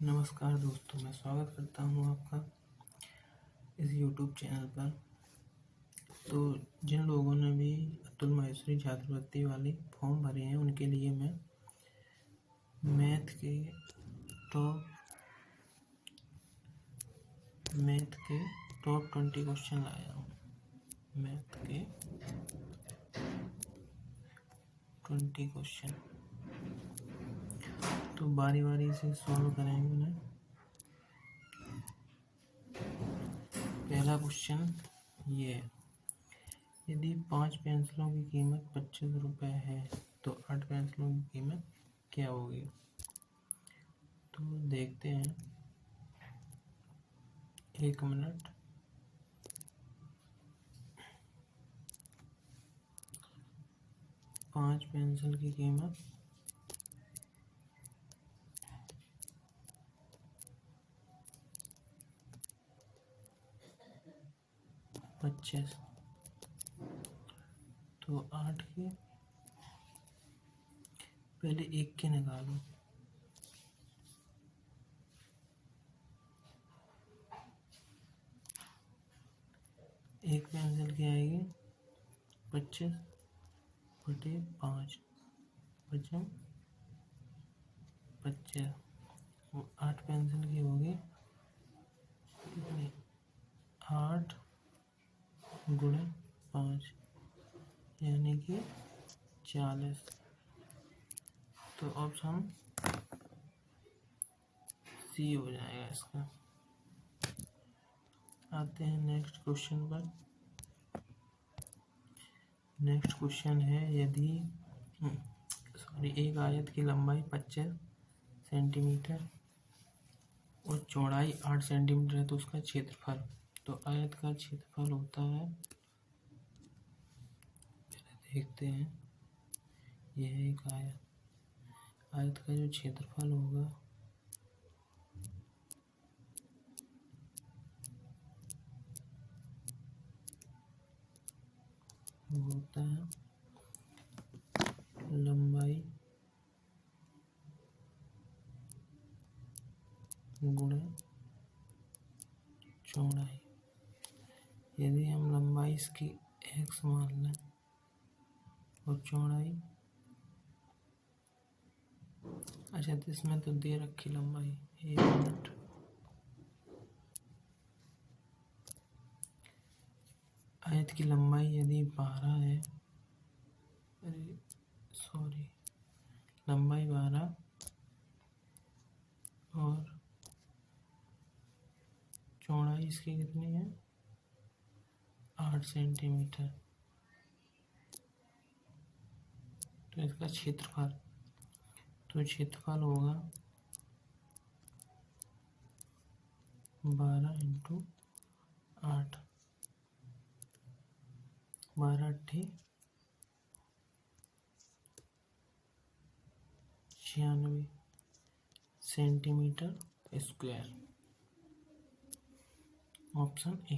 नमस्कार दोस्तों, मैं स्वागत करता हूं आपका इस YouTube चैनल पर। तो जिन लोगों ने भी अतुल माहेश्वरी छात्रवृत्ति वाले फॉर्म भरे हैं उनके लिए मैं मैथ के टॉप 20 क्वेश्चन लाया हूँ। मैथ के 20 क्वेश्चन तो बारी बारी से सॉल्व करेंगे उन्हें। पहला क्वेश्चन ये है, यदि 5 पेंसिलों की कीमत 25 रुपये है तो 8 पेंसिलों की कीमत क्या होगी? तो देखते हैं, 1 मिनट। पाँच पेंसिल की कीमत 25, तो 8 के पहले 1 के निकालो। एक पेंसिल की आएगी 25/5, बचा 25। 8 पेंसिल की होगी कितनी? 8 गुणे 5 यानी कि 40। तो ऑप्शन सी हो जाएगा इसका। आते हैं नेक्स्ट क्वेश्चन पर। नेक्स्ट क्वेश्चन है, यदि एक आयत की लंबाई 25 सेंटीमीटर और चौड़ाई 8 सेंटीमीटर है तो उसका क्षेत्रफल। तो आयत का क्षेत्रफल होता है, देखते हैं, यह एक आयत का जो क्षेत्रफल होगा वो होता है लंबाई गुणे चौड़ाई। यदि हम लंबाई इसकी x मान लें और चौड़ाई, अच्छा तो इसमें तो दे रखी लंबाई, 1 मिनट। आयत की लंबाई यदि 12 है, लंबाई 12 और चौड़ाई इसकी कितनी है? 8 सेंटीमीटर। तो इसका क्षेत्रफल, तो क्षेत्रफल होगा 12 × 8, 12 × 96 सेंटीमीटर स्क्वायर। Option A.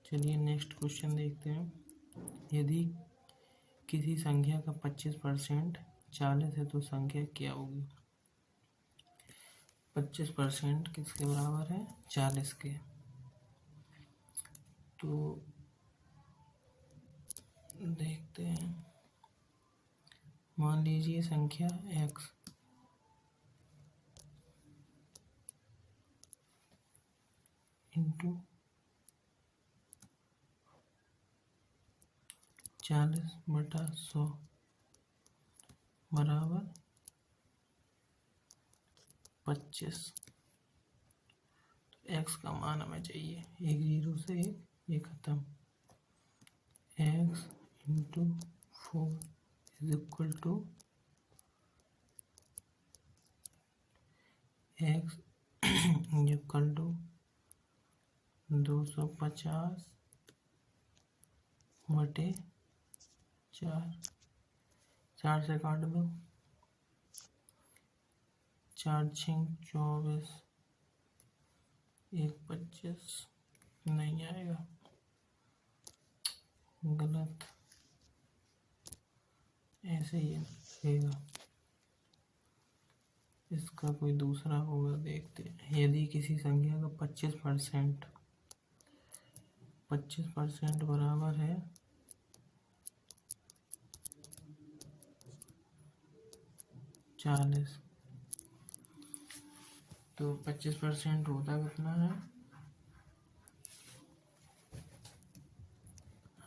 चलिए नेक्स्ट क्वेश्चन देखते हैं। यदि किसी संख्या का 25% 40 है तो संख्या क्या होगी? 25% किसके बराबर है? 40 के। तो देखते हैं, मान लीजिए संख्या x इंटू 40/100 बराबर 25। तो x का मान हमें चाहिए, एक 0 से ये खत्म। x × 4 = x = 250/4। 4 से काट दो, 4 × 6 = 24, 1 25 नहीं आएगा, गलत, ऐसे ही लगेगा। इसका कोई दूसरा होगा, देखते हैं। यदि किसी संख्या का 25% बराबर है 40, तो 25% होता कितना है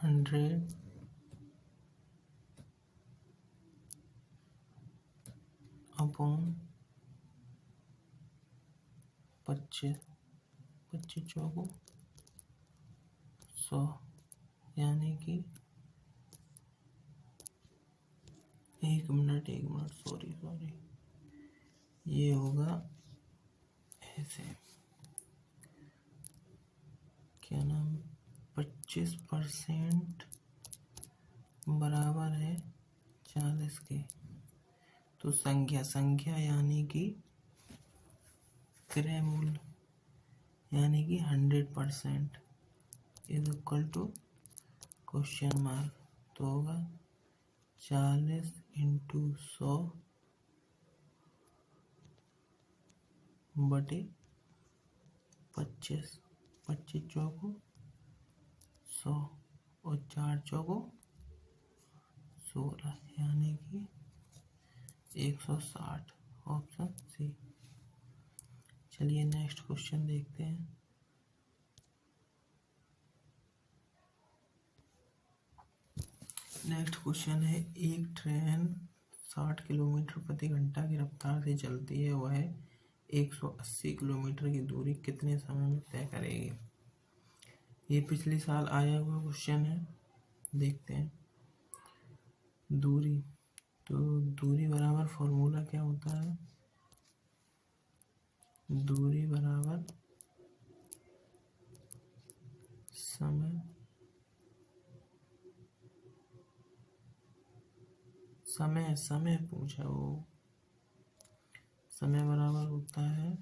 100 अपॉन 25, 25 चौको 100, यानी कि 1 मिनट सॉरी ये होगा ऐसे, क्या नाम, 25% बराबर है 40 के, तो संख्या यानी कि क्रय मूल्य यानी कि 100% is equal to question mark, तो होगा 40 इंटू 100 बटे 25, 25 चौको 100 और 4 चौको 16, यानी कि 160, ऑप्शन सी। चलिए नेक्स्ट क्वेश्चन देखते हैं। नेक्स्ट क्वेश्चन है, एक ट्रेन 60 किलोमीटर प्रति घंटा की रफ्तार से चलती है, वह 180 किलोमीटर की दूरी कितने समय में तय करेगी। ये पिछले साल आया हुआ क्वेश्चन है, देखते हैं। दूरी, तो दूरी बराबर फॉर्मूला क्या होता है, दूरी बराबर समय पूछा वो, समय बराबर होता है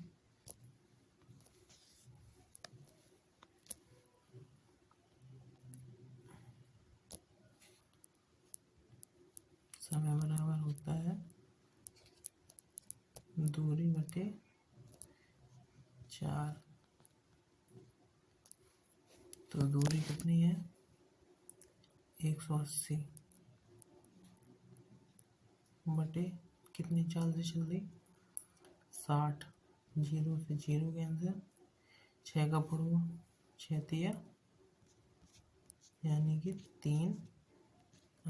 दूरी बटे 4, तो दूरी कितनी है 180 बटे कितनी चाल से चल रही 60, 0 से 0 कैंसिल, 6 का पड़ोगा 6 तिया, यानी कि 3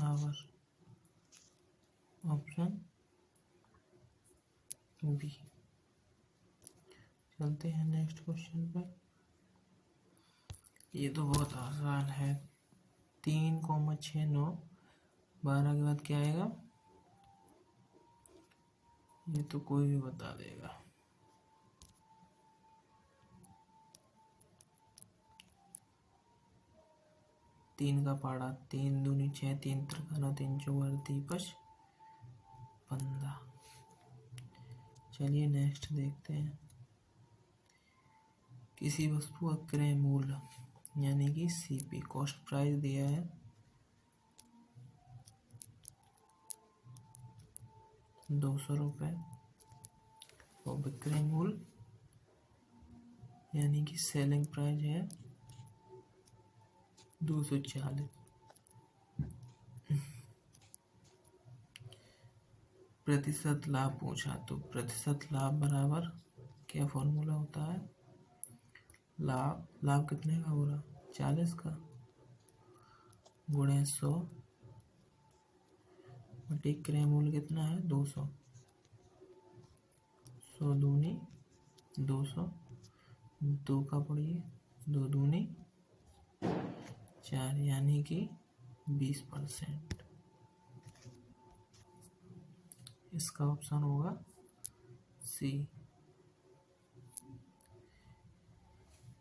आवर, ऑप्शन बी। चलते हैं नेक्स्ट क्वेश्चन पर। ये तो बहुत आसान है, 3,69, 12 के बाद क्या आएगा, ये तो कोई भी बता देगा। तीन का पाड़ा, 3 दूनी 6, 3 त्रिकाना 3 चौबार 3 15। चलिए नेक्स्ट देखते हैं। किसी वस्तु का क्रय मूल्य यानी कि सीपी, कॉस्ट प्राइस दिया है 200 रुपये, और विक्रय मूल्य यानी कि सेलिंग प्राइस है 240। प्रतिशत लाभ पूछा, तो प्रतिशत लाभ बराबर क्या फॉर्मूला होता है, लाभ कितने का हो रहा 40 का, गुणे 100 बटे क्रय मूल्य कितना है 200, 100 दूनी 200, 2 का पढ़िए 2 दूनी 4, यानी कि 20%। इसका ऑप्शन होगा सी।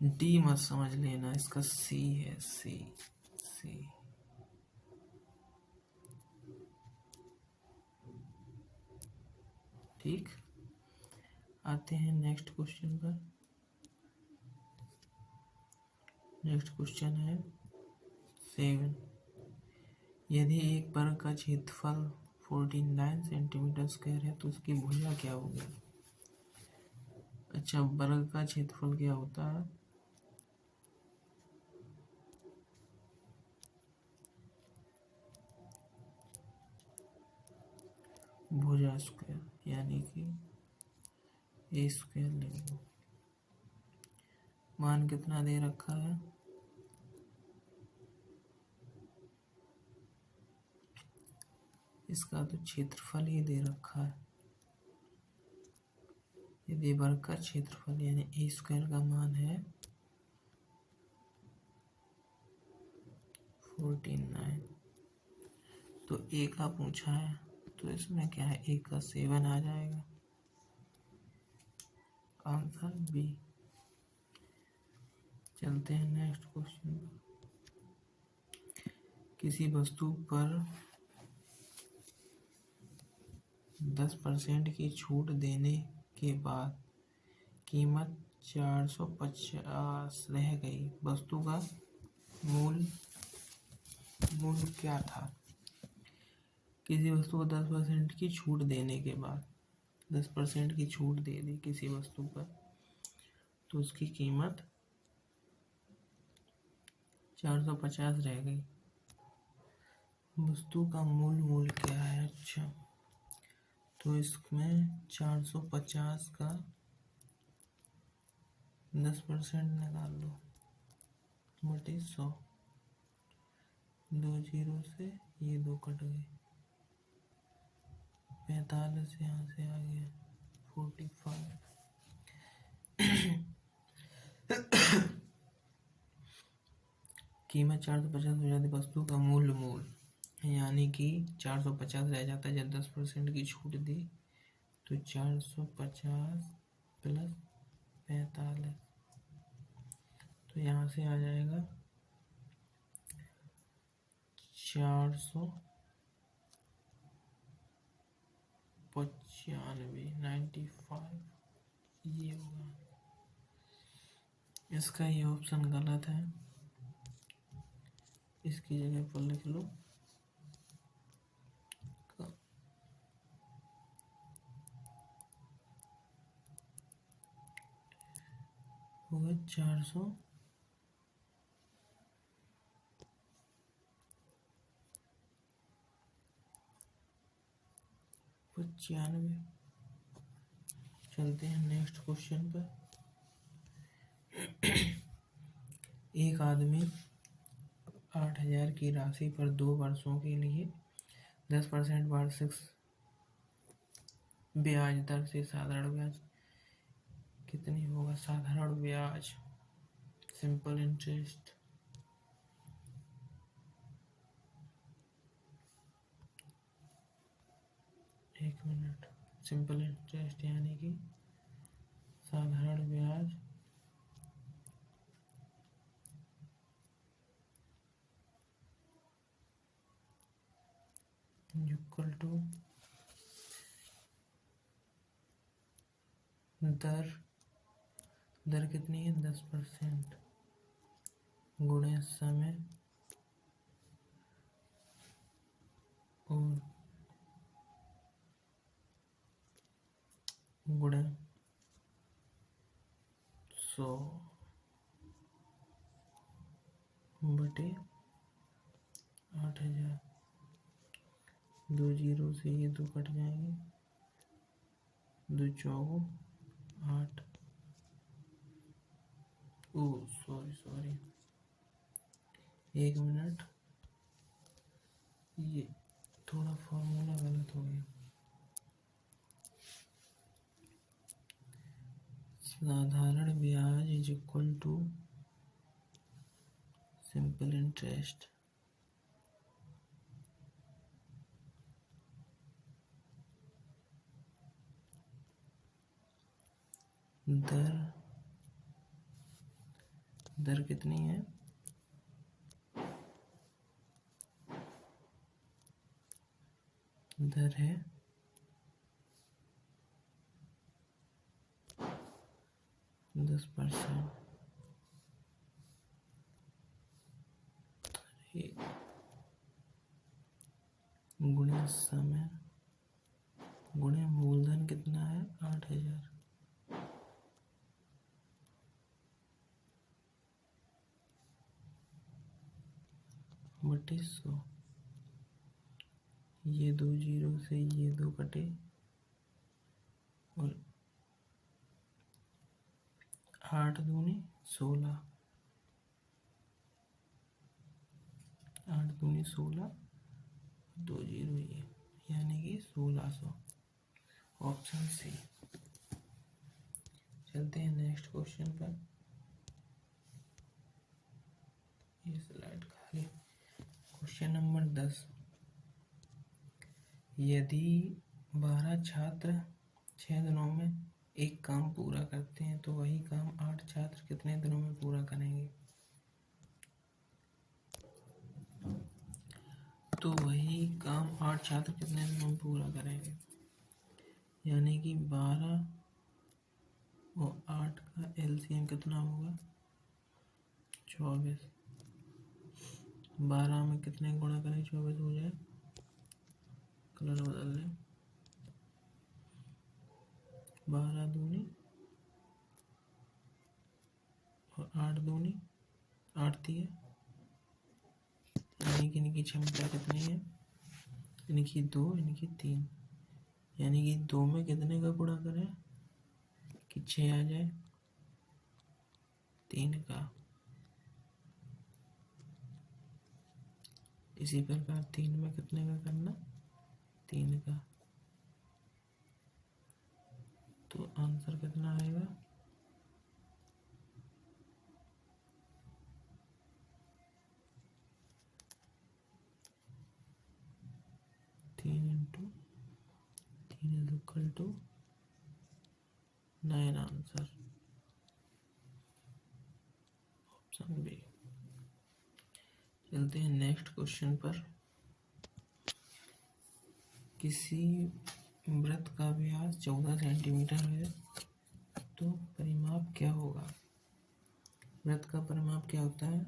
डी मत समझ लेना, इसका सी है, सी। ठीक, आते हैं नेक्स्ट क्वेश्चन पर। नेक्स्ट क्वेश्चन है 7, यदि एक वर्ग का क्षेत्रफल 49 सेंटीमीटर स्क्वायर है तो उसकी भुजा क्या होगी। अच्छा, वर्ग का क्षेत्रफल क्या होता है? भुजा स्क्वायर, यानी कि ए स्क्वायर ले लो। मान कितना दे रखा है? इसका तो क्षेत्रफल ही दे रखा है। यदि वर्ग का क्षेत्रफल यानी ए स्क्वायर का मान है 49, तो ए का पूछा है, तो इसमें क्या है, ए का 7 आ जाएगा। Answer B. चलते हैं नेक्स्ट क्वेश्चन। किसी वस्तु पर 10% की छूट देने के बाद कीमत 450 रह गई। वस्तु का मूल्य क्या था? किसी वस्तु को 10% की छूट देने के बाद 10% की छूट दे दी किसी वस्तु पर, तो उसकी कीमत 450 रह गई। वस्तु का मूल्य क्या है? अच्छा, तो इसमें 450 का 10% निकाल लो, बटे 100। 2 जीरो से ये 2 कट गए, 45 यहाँ से आ गया 45। कीमत 450 हो जाती, वस्तु का मूल्य यानी कि 450 रह जाता है। जब 10% की छूट दी तो 450 प्लस 45, तो यहाँ से आ जाएगा 495, 95 ये होगा। इसका ये ऑप्शन गलत है, इसकी जगह पर लिख लो होगा 495। चलते हैं नेक्स्ट क्वेश्चन पर। एक आदमी 8000 की राशि पर 2 वर्षों के लिए 10% वार्षिक ब्याज दर से साधारण ब्याज कितनी होगा? साधारण ब्याज, सिंपल इंटरेस्ट, एक मिनट, सिंपल इंटरेस्ट यानी कि साधारण ब्याज इक्वल टू दर कितनी है? 10% गुणे समय और गुणे 100 बटे 8000। 2 जीरो से ये 2 कट जाएंगे, 2 चौगो 8। सॉरी, एक मिनट, ये थोड़ा फॉर्मूला गलत हो गया। साधारण ब्याज is equal to simple interest दर कितनी है? दर है 10%। गुणे समय गुणे मूलधन कितना है? 8000। बटे 100, ये 2 जीरो से ये 2 कटे और 8 दूनी 16, 8 दूनी 16, 2 जीरो ये, यानी कि 1600, ऑप्शन सी। चलते हैं नेक्स्ट क्वेश्चन पर। ये स्लाइड खाली। क्वेश्चन नंबर 10, यदि 12 छात्र 6 दिनों में एक काम पूरा करते हैं तो वही काम 8 छात्र कितने दिनों में पूरा करेंगे? तो वही काम 8 छात्र कितने दिनों में पूरा करेंगे, यानी कि 12 और 8 का एलसीएम कितना होगा? 24। 12 में कितने गुणा करें 24 हो जाए? कलर बदल लें। 12 दूनी और 8 दूनी 8 थी है, यानी कि इनकी क्षमता कितनी है? इनकी 2, इनकी 3, यानी कि 2 में कितने का गुणा करें कि 6 आ जाए? 3 का। इसी प्रकार 3 में कितने का करना? 3 का। तो आंसर कितना आएगा? 3 × 3 = 9 आंसर, ऑप्शन बी। चलते हैं नेक्स्ट क्वेश्चन पर। किसी वृत्त का व्यास 14 सेंटीमीटर है तो परिमाप क्या होगा? वृत्त का परिमाप क्या होता है?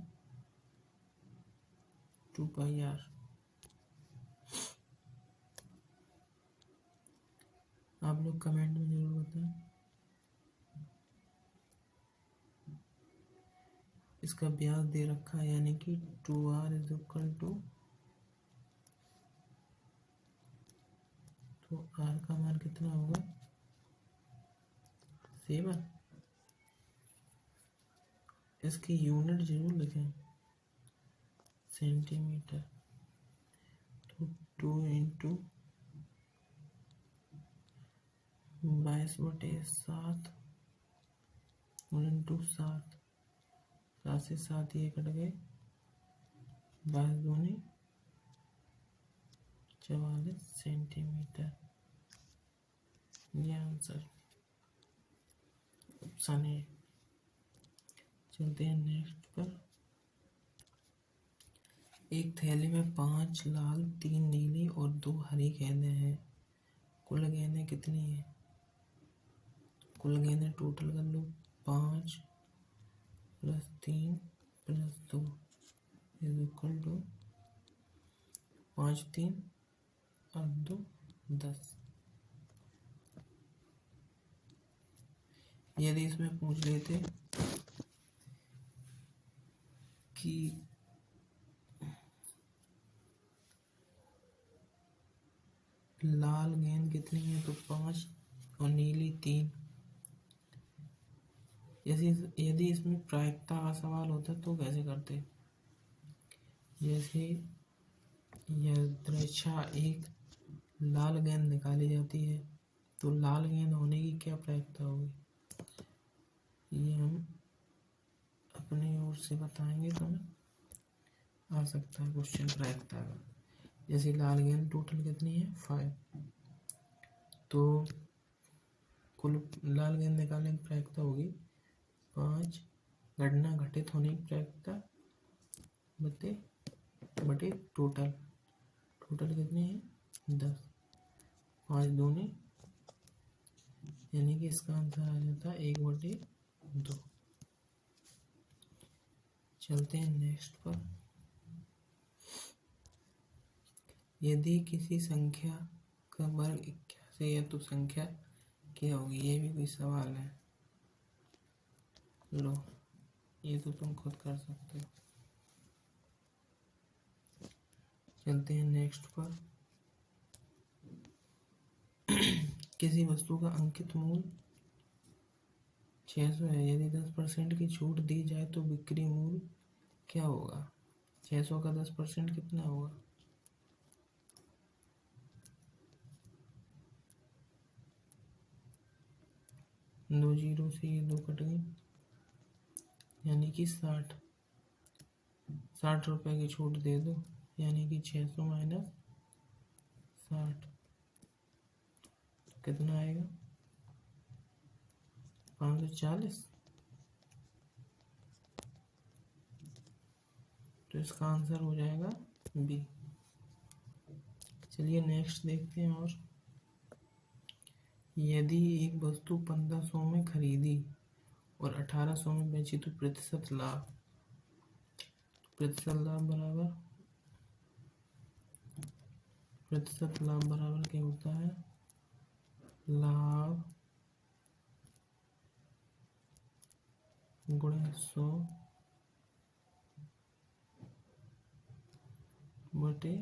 2πr। आप लोग कमेंट में जरूर बताएं। इसका व्यास दे रखा है, यानी कि 2r = तो r का मान कितना होगा? 7। इसकी यूनिट जरूर लिखें, सेंटीमीटर। तो 2 × 22/7 × 7, 7 से 7 ये कट गए, 22 दूनी 44 सेंटीमीटर, ये आंसर, ऑप्शन ए। चलते हैं नेक्स्ट पर। एक थैली में 5 लाल, 3 नीली और 2 हरी गेंदें हैं। कुल गेंदें कितनी है? कुल गेंदें टोटल कर लो, 5 + 3 + 2 = 5 3 और 2 10। यदि इसमें पूछ लेते कि लाल गेंद कितनी है तो 5 और नीली 3। यदि इसमें प्रायिकता का सवाल होता तो कैसे करते? जैसे यदृच्छा एक लाल गेंद निकाली जाती है तो लाल गेंद होने की क्या प्रायिकता होगी, ये हम अपनी ओर से बताएंगे तो आ सकता है क्वेश्चन प्रायिकता का। जैसे लाल गेंद टोटल कितनी है? 5, तो कुल लाल गेंद निकालने की प्रायिकता होगी 5 घटना घटित होने की प्रायिकता बटे टोटल कितनी है? 10, 5 दूनी, यानी कि इसका आंसर आ जाता है 1/2। चलते हैं नेक्स्ट पर। यदि किसी संख्या का वर्ग 81 है तो संख्या क्या होगी? ये भी कोई सवाल है। लो, ये तो तुम खुद कर सकते हो। चलते हैं नेक्स्ट पर। किसी वस्तु का अंकित मूल्य 600 है, यदि 10% की छूट दी जाए तो बिक्री मूल्य क्या होगा? 600 का 10% कितना होगा? 2 जीरो से ये 2 कट गई, यानी कि 60 रुपये की छूट दे दो, यानी कि 600 माइनस 60 कितना आएगा? 540। तो इसका आंसर हो जाएगा बी। चलिए नेक्स्ट देखते हैं। और यदि एक वस्तु 1500 में खरीदी और 1800 में बेची तो प्रतिशत लाभ बराबर क्या होता है? लाभ गुणे 100 बटे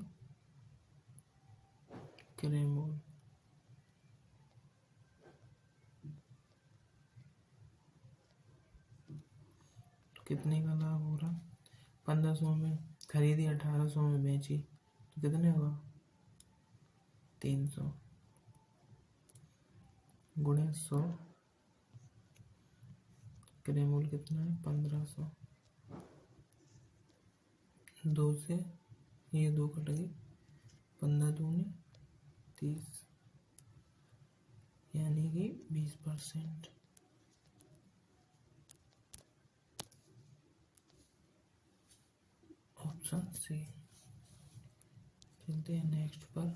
क्रय मूल्य। तो कितने का लाभ हो रहा? 1500 में खरीदी, 1800 में बेची, तो कितने होगा? 300 गुणे 100, क्रय मूल्य कितना है? 1500। 2 से ये 2 कट गई, 15 दूनी 30, यानी कि 20%। Option C. चलते हैं नेक्स्ट पर।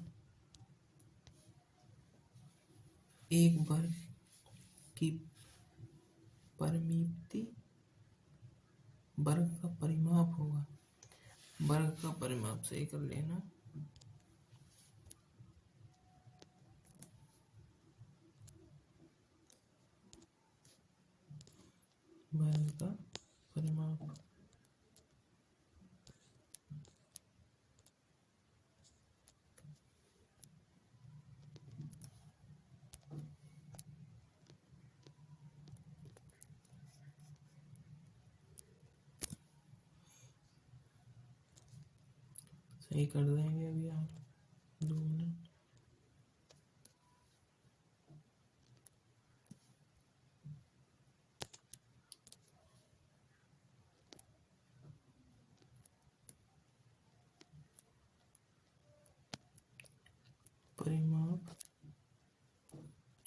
एक वर्ग की परिमिति वर्ग का परिमाप होगा। वर्ग का परिमाप सही कर लेना। वर्ग का परिमाप सही कर देंगे अभी यार, 2 मिनट। परिमाप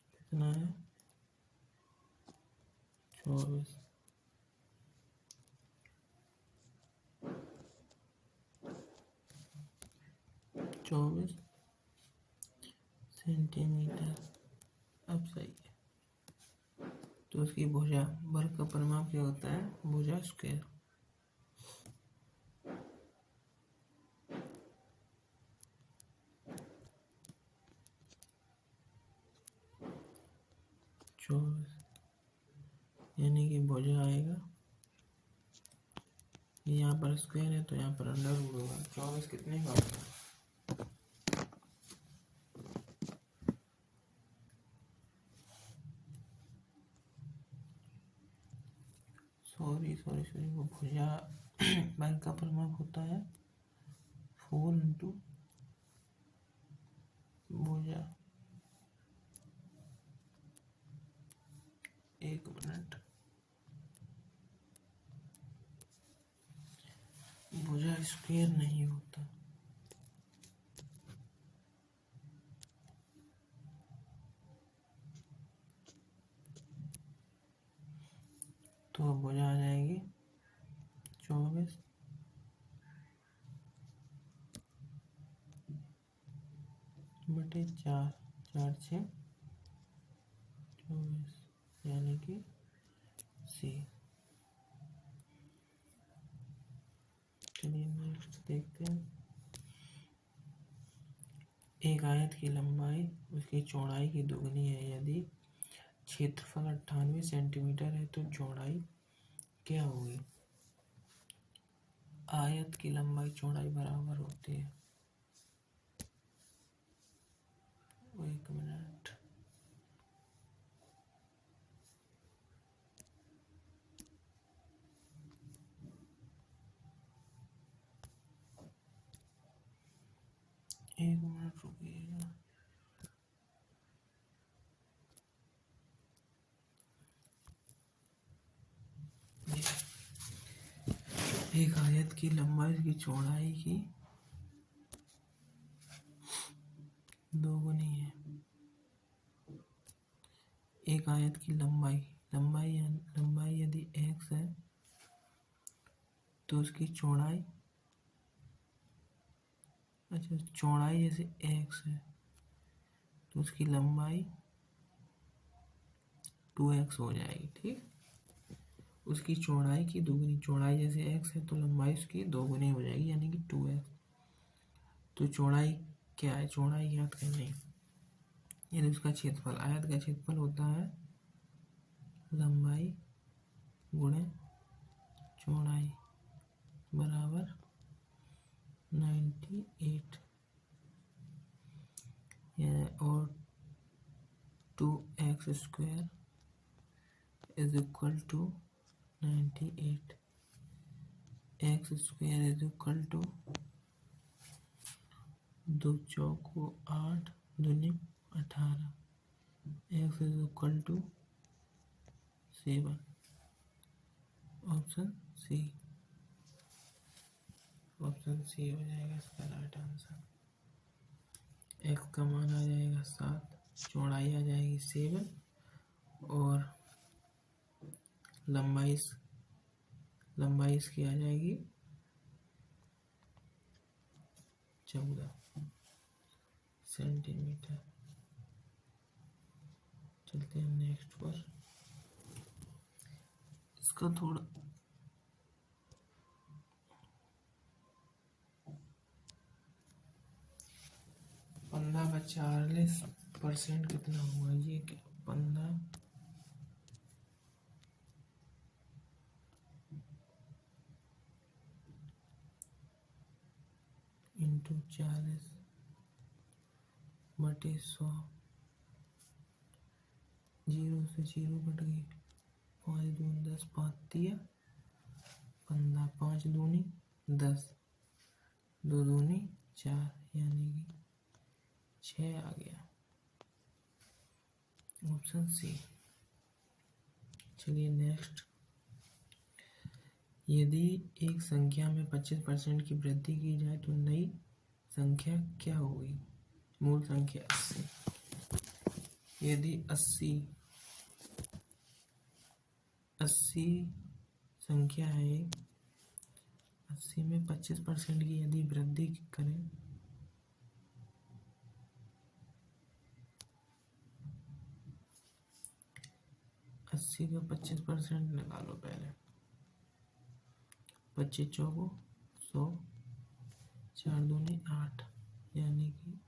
कितना है? 24 सेंटीमीटर। अब सही है। तो उसकी भुजा, वर्ग का परिमाप क्या होता है? भुजा स्क्वायर। यानी कि भुजा आएगा, यहाँ पर स्क्वायर है तो यहाँ पर अंडर रूट होगा। 24 कितने का होगा? सॉरी वो भुजा वर्ग का परिमाप होता है 4 इंटू भुजा। 1 मिनट। भुजा स्क्वायर नहीं होता। तो अब भुजा आ जाएगी 24 बटे 4, 4 6 24, यानी कि सी। चलिए नेक्स्ट देखते हैं। एक आयत की लंबाई उसकी चौड़ाई की दुगनी है। यदि क्षेत्रफल 98 सेंटीमीटर है तो चौड़ाई क्या होगी? आयत की लंबाई चौड़ाई बराबर होती है एक मिनट, एक मिनट रुकिएगा। एक आयत की लंबाई की चौड़ाई की दोगुनी है। एक आयत की लंबाई लंबाई यदि x है तो उसकी चौड़ाई, अच्छा चौड़ाई जैसे x है तो उसकी लंबाई 2x हो जाएगी। ठीक, उसकी चौड़ाई की दोगुनी, चौड़ाई जैसे x है तो लंबाई उसकी दोगुनी हो जाएगी यानी कि 2x। तो चौड़ाई क्या है, चौड़ाई ज्ञात करनी है, यानी उसका क्षेत्रफल, आयत का क्षेत्रफल होता है लंबाई गुणे चौड़ाई बराबर 98 और 2x² is equal to 98। x² is equal to 2 चौको 8 दूनी 18, x is equal to 7। Option C हो जाएगा इसका राइट आंसर। x का मान आ जाएगा 7, चौड़ाई आ जाएगी 7 और लंबाई इसकी आ जाएगी 14 सेंटीमीटर। चलते हैं नेक्स्ट पर। इसका थोड़ा 15/40% कितना हुआ, ये क्या 15 इंटू 40/100, 0 से 0 कट गई, 5 दूनी 10, 5 तिया 15, 5 दूनी 10, 2 दूनी 4 यानी कि 6 आ गया। Option C. चलिए नेक्स्ट। यदि एक संख्या में 25% की वृद्धि की जाए तो नई संख्या क्या होगी। मूल संख्या 80। यदि 80 संख्या है, 80 में 25% की यदि वृद्धि करें, अस्सी का 25% निकालो पहले, 25 चौको 100, 4 दूनी 8 यानी कि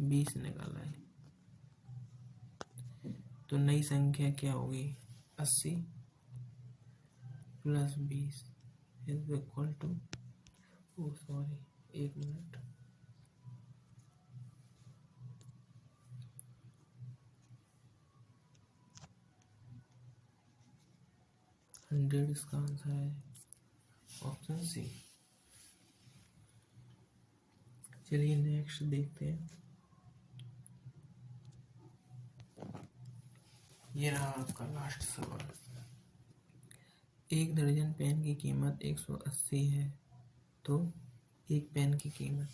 20 निकाला है। तो नई संख्या क्या होगी, 80 प्लस 20 इज इक्वल टू, एक मिनट, 100 इसका आंसर है। Option C. चलिए नेक्स्ट देखते हैं। ये रहा आपका लास्ट सवाल। एक दर्जन पेन की कीमत 180 है तो एक पेन की कीमत,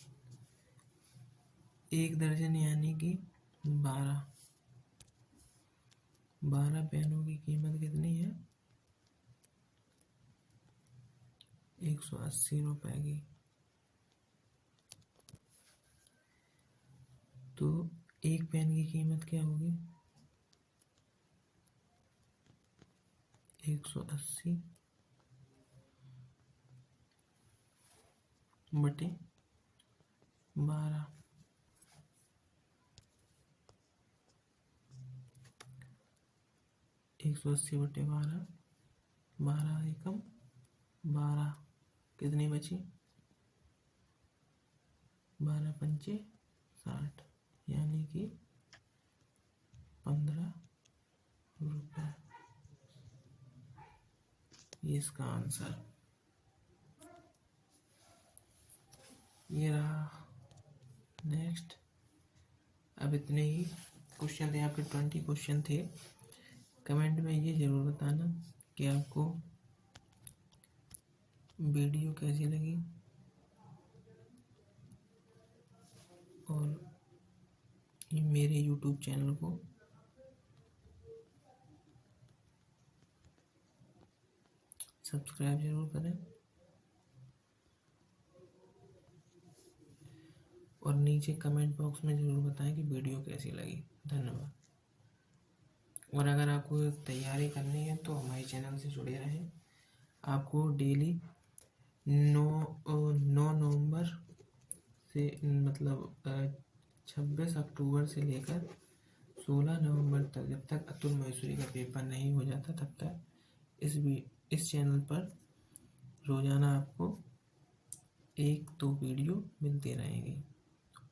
एक दर्जन यानी कि 12 पेनों की कीमत कितनी है, 180 रुपए की। तो एक पेन की कीमत क्या होगी, 180 बटे 12, 180 बटे 12, 12 एकम 12, कितनी बची, 12 पंचे 60 यानी कि 15 रुपये। ये इसका आंसर। ये रहा। नेक्स्ट। अब इतने ही क्वेश्चन थे आपके, 20 क्वेश्चन थे। कमेंट में ये ज़रूर बताना कि आपको वीडियो कैसी लगी और मेरे YouTube चैनल को सब्सक्राइब जरूर करें और नीचे कमेंट बॉक्स में ज़रूर बताएं कि वीडियो कैसी लगी। धन्यवाद। और अगर आपको तैयारी करनी है तो हमारे चैनल से जुड़े रहें। आपको डेली 9 नवंबर से मतलब 26 अक्टूबर से लेकर 16 नवंबर तक, जब तक अतुल महेश्वरी का पेपर नहीं हो जाता तब तक इस चैनल पर रोज़ाना आपको 1-2 वीडियो मिलती रहेंगी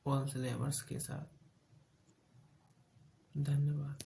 ऑल सिलेबस के साथ। धन्यवाद।